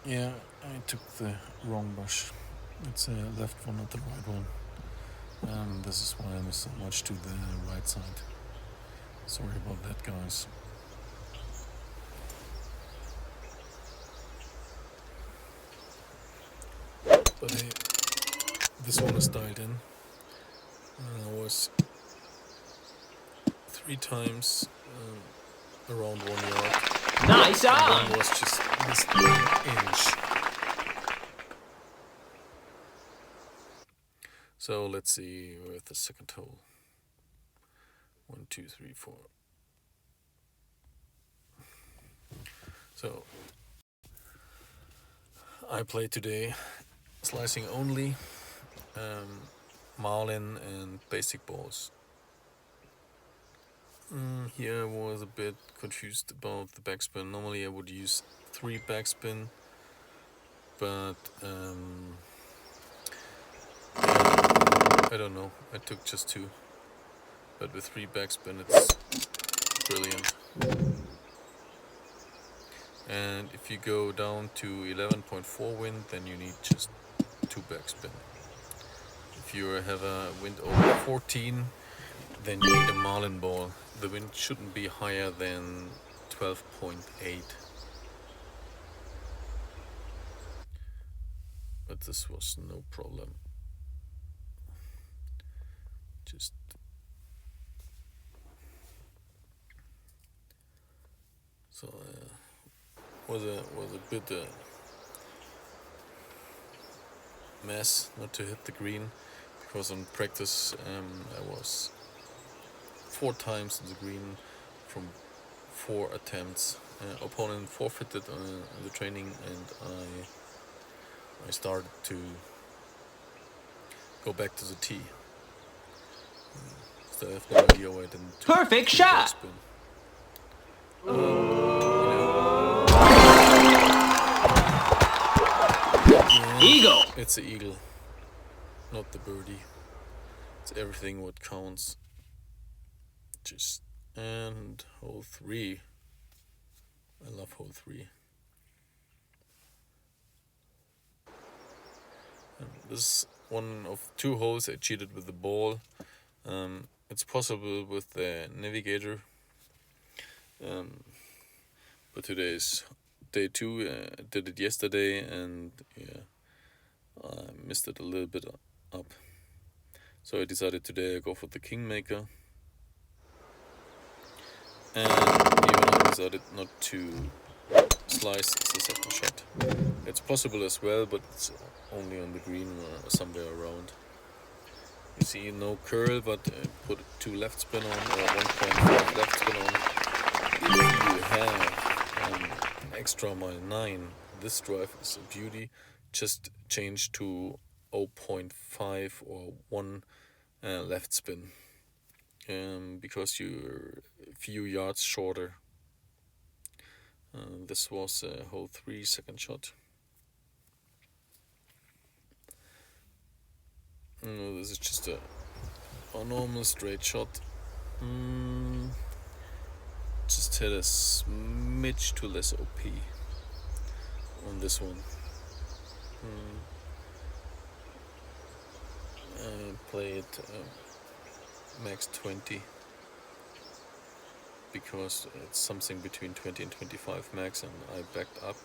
Yeah, I took the wrong brush. It's a left one, not the right one. This is why I'm so much to the right side. Sorry about that, guys. But hey, this one is dialed in. I was 3 times around 1 yard. Nice And on! one was just missed by an inch. So let's see with the second hole. 1, 2, 3, 4. So I played today slicing only, marlin and basic balls. Here I was a bit confused about the backspin. Normally I would use 3 backspin, but I don't know. I took just 2, but with 3 backspin it's brilliant. And if you go down to 11.4 wind, then you need just 2 backspin. If you have a wind over 14, then you need a marlin ball. The wind shouldn't be higher than 12.8. But this was no problem. Just so was a bit mess not to hit the green, because on practice I was 4 times in the green from 4 attempts. Opponent forfeited on the training, and I started to go back to the tee. So I have no idea why I didn't. Perfect shot! Eagle! It's the eagle, not the birdie. It's everything what counts. And hole 3. I love hole 3. And this is one of 2 holes I cheated with the ball. It's possible with the navigator, but today is day 2. I did it yesterday, and yeah, I missed it a little bit up. So I decided today I go for the kingmaker, and even I decided not to slice the second shot. It's possible as well, but it's only on the green or somewhere around. You see no curl, but put 2 left spin on, or 1.5 left spin on. If you have extra mile 9, this drive is a beauty. Just change to 0.5 or 1 left spin, because you're a few yards shorter. This was hole 3, second shot. This is just a normal straight shot. Just hit a smidge to less OP on this one. I played max 20, because it's something between 20 and 25 max, and I backed up,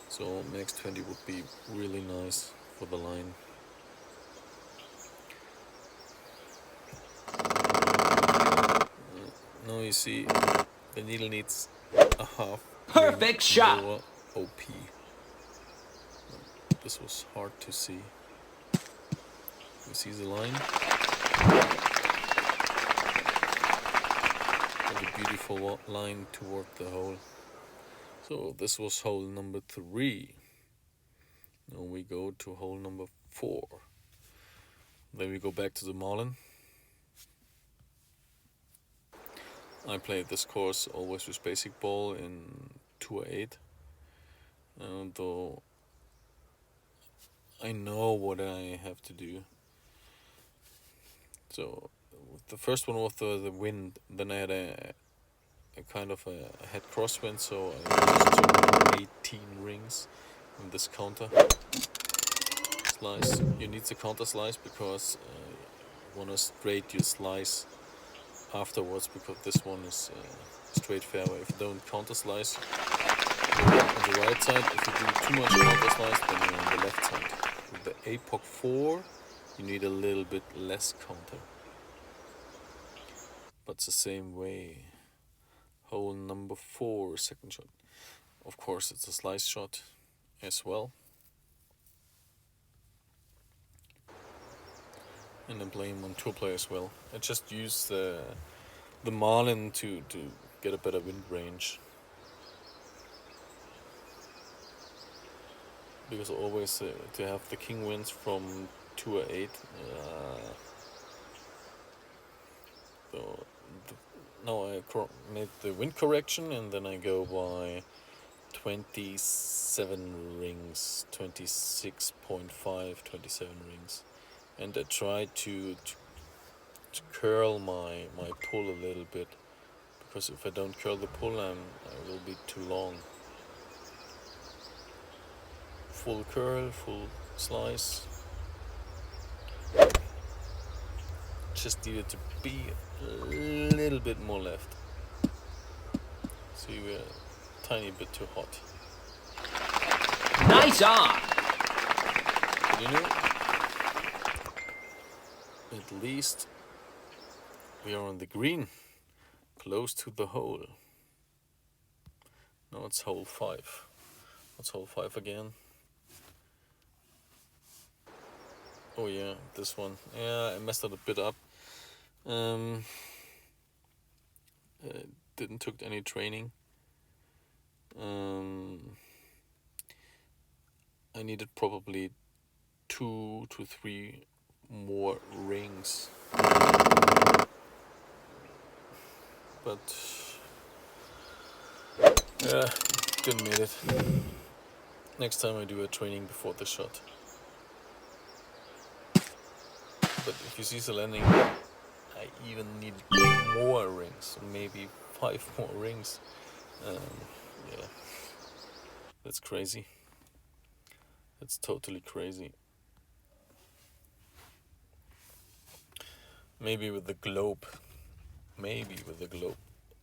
so max 20 would be really nice for the line. Now you see the needle needs a half Perfect shot! lower OP. This was hard to see. You see the line? And a beautiful line toward the hole. So this was hole number 3. Now we go to hole number 4. Then we go back to the marlin. I played this course always with basic ball in Tour 8. Though I know what I have to do. So the first one was the wind. Then I had a kind of a head crosswind, so I just took 18 rings in this counter slice. You need the counter slice because you want to straight your slice afterwards, because this one is straight fairway. If you don't counter slice on the right side, if you do too much counter slice, then you're on the left side. With the APOC 4, you need a little bit less counter. But it's the same way. Hole number 4, second shot. Of course, it's a slice shot as well. And I'm playing on tour play as well. I just use the marlin to get a better wind range. Because always to have the king winds from 2 or 8. So now I made the wind correction, and then I go by 27 rings, 26.5, 27 rings. And I try to curl my pull a little bit, because if I don't curl the pull, I will be too long. Full curl, full slice. Just need it to be a little bit more left. So you were a tiny bit too hot. Nice on. But you know, at least we are on the green, close to the hole. Now it's hole 5. What's hole 5 again? Oh yeah, this one. Yeah, I messed it a bit up. Didn't took any training. I needed probably 2 to 3 more rings. But yeah, didn't make it. Next time I do a training before the shot. But if you see the landing, I even need more rings, maybe 5 more rings. Yeah, that's crazy. That's totally crazy. Maybe with the globe,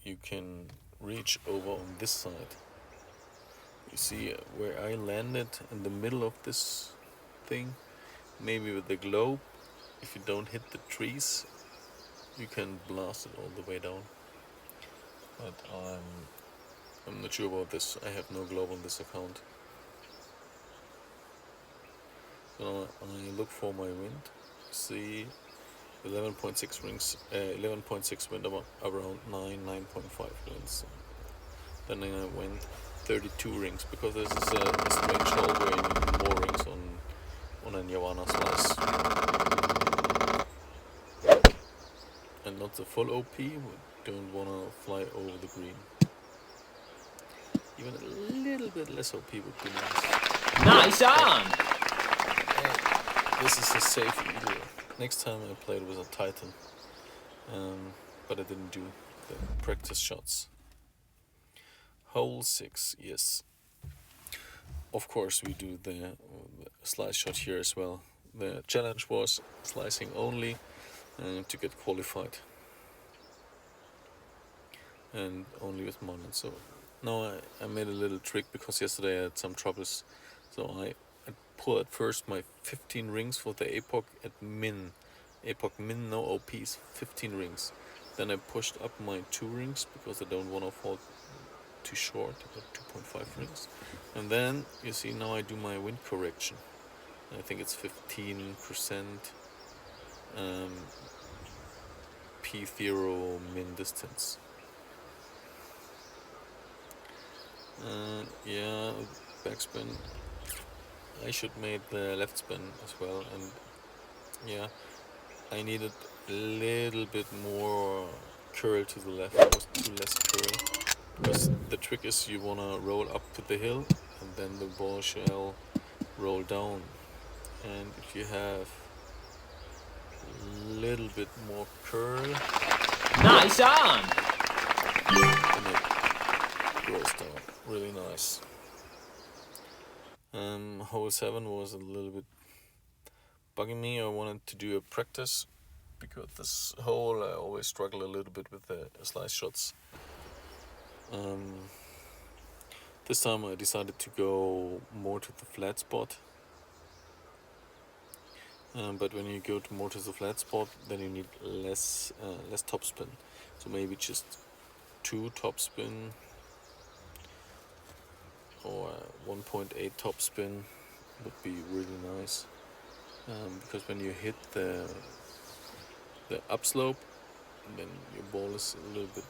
you can reach over on this side. You see where I landed in the middle of this thing? Maybe with the globe, if you don't hit the trees, you can blast it all the way down. But I'm not sure about this. I have no globe on this account. So I look for my wind. See 11.6 rings, 11.6 wind around 9.5 winds. Then I went 32 rings, because this is a strange hole where you need more rings on a Nirvana slice. And not the full OP, we don't want to fly over the green. Even a little bit less OP would be nice. Nice on. This is a safe eagle. Next time I played with a Titan, but I didn't do the practice shots. Hole 6, yes. Of course we do the slice shot here as well. The challenge was slicing only to get qualified. And only with Monin. So now I made a little trick, because yesterday I had some troubles. So I pulled at first my 15 rings for the APOC at min. APOC min, no OPs, 15 rings. Then I pushed up my 2 rings, because I don't want to fall too short, about 2.5 rings. And then you see now I do my wind correction. I think it's 15% P0 min distance. Yeah, backspin. I should make the left spin as well, and yeah, I needed a little bit more curl to the left. It was too less curl, because the trick is you wanna roll up to the hill, and then the ball shall roll down. And if you have a little bit more curl, Nice on. then it rolls down really nice. Hole 7 was a little bit bugging me. I wanted to do a practice because this hole I always struggle a little bit with the slice shots. This time I decided to go more to the flat spot. But when you go more to the flat spot, then you need less topspin. So maybe just 2 topspin or 1.8 topspin would be really nice. Because when you hit the upslope, then your ball is a little bit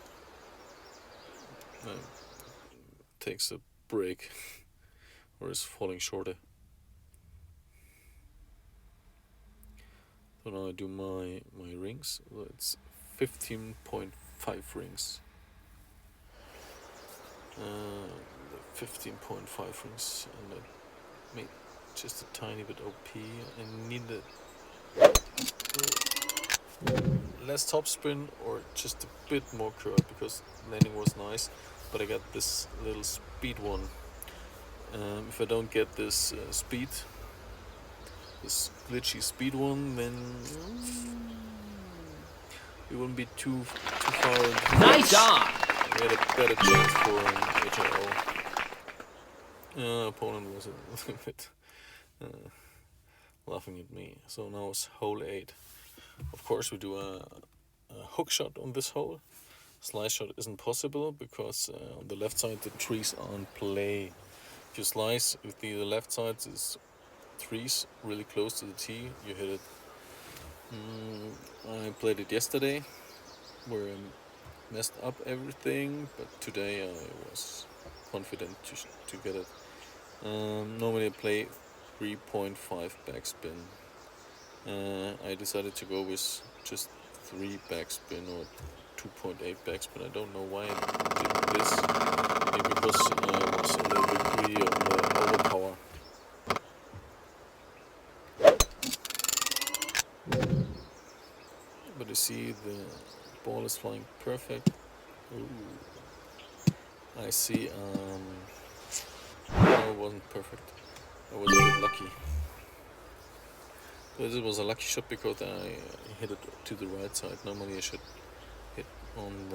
takes a break or is falling shorter. So now I do my rings. Well, it's 15.5 rings. 15.5 rings, and I made just a tiny bit OP. I needed less topspin or just a bit more curve because landing was nice, but I got this little speed one. If I don't get this this glitchy speed one, then it wouldn't be too far into Nice on! we had a better chance for an HRO. Opponent was a little bit laughing at me. So now it's hole 8. Of course we do a hook shot on this hole. Slice shot isn't possible because on the left side the trees aren't play. If you slice with the left side is trees really close to the tee, you hit it. I played it yesterday where I messed up everything, but today I was confident to get it. Normally I play 3.5 backspin. I decided to go with just 3 backspin or 2.8 backspin. I don't know why I did this. Maybe because I was a little bit greedy on the overpower. But you see the ball is flying perfect. Ooh. I see no, it wasn't perfect. I was a bit lucky. But this was a lucky shot because I hit it to the right side. Normally I should hit on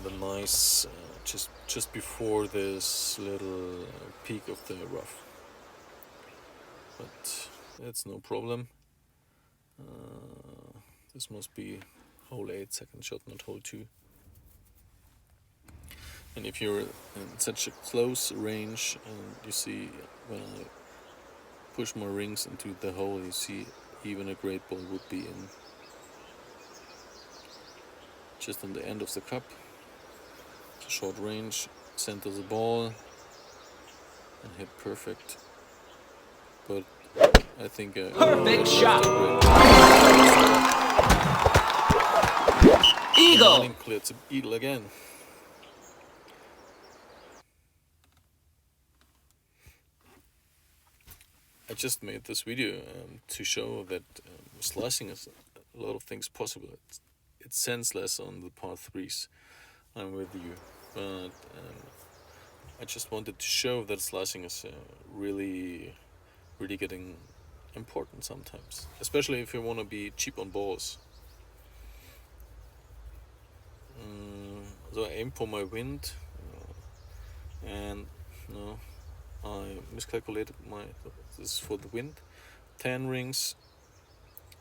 the nice just before this little peak of the rough. But that's no problem. This must be hole 8, second shot, not hole 2. And if you're in such a close range and you see when I push my rings into the hole, you see even a great ball would be in. Just on the end of the cup, short range, center the ball and hit perfect. But I think Perfect shot! Eagle! Cleared to eagle again. I just made this video to show that slicing is a lot of things possible. It's senseless on the par 3s. I'm with you, but I just wanted to show that slicing is really getting important sometimes, especially if you want to be cheap on balls. So I aim for my wind, and no, I miscalculated this is for the wind. 10 rings,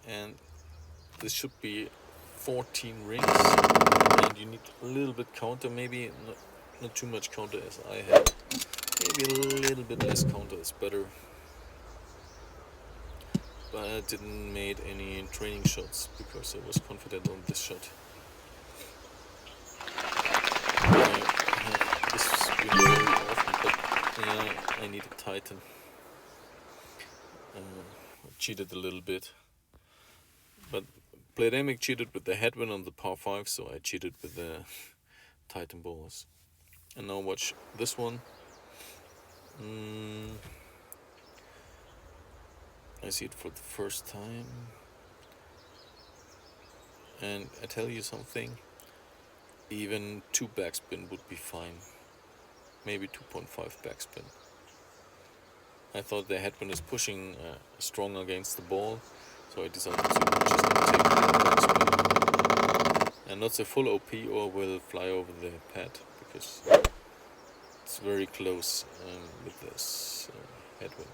and this should be 14 rings, and you need a little bit counter, maybe not too much counter as I had. Maybe a little bit less counter is better. But I didn't make any training shots because I was confident on this shot. I have this video very often, but I need to tighten. I cheated a little bit, but Playdemic cheated with the headwind on the par 5, so I cheated with the Titan balls. And now watch this one. I see it for the first time, and I tell you something, even 2 backspin would be fine, maybe 2.5 backspin. I thought the headwind is pushing strong against the ball, so I decided to just take the back spin. And not the full OP, or will fly over the pad, because it's very close with this headwind.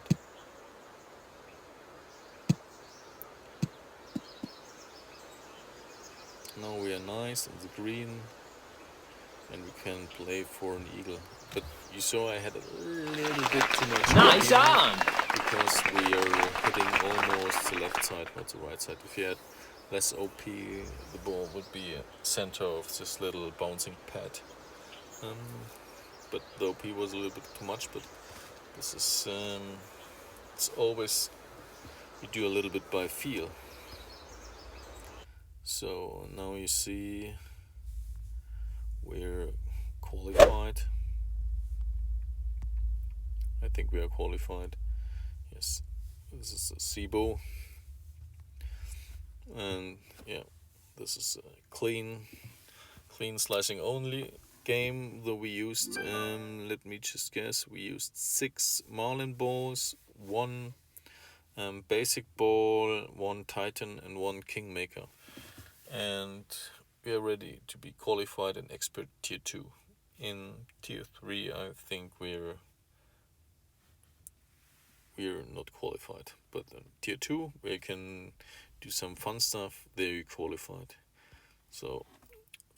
Now we are nice in the green, and we can play for an eagle. But you saw I had a little bit too much Nice OP on! because we are hitting almost the left side, not the right side. If you had less OP, the ball would be center of this little bouncing pad. But the OP was a little bit too much. But this is it's always, you do a little bit by feel. So now you see we're qualified. I think we are qualified. Yes, this is a SIBO, and yeah, this is a clean slicing only game that we used. Let me just guess. We used 6 Marlin balls, 1 basic ball, 1 Titan, and 1 Kingmaker, and we are ready to be qualified in expert tier 2. In tier 3, I think we're not qualified, but in tier 2 we can do some fun stuff. There you qualified. So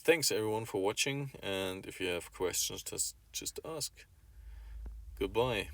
thanks everyone for watching, and if you have questions, just ask. Goodbye.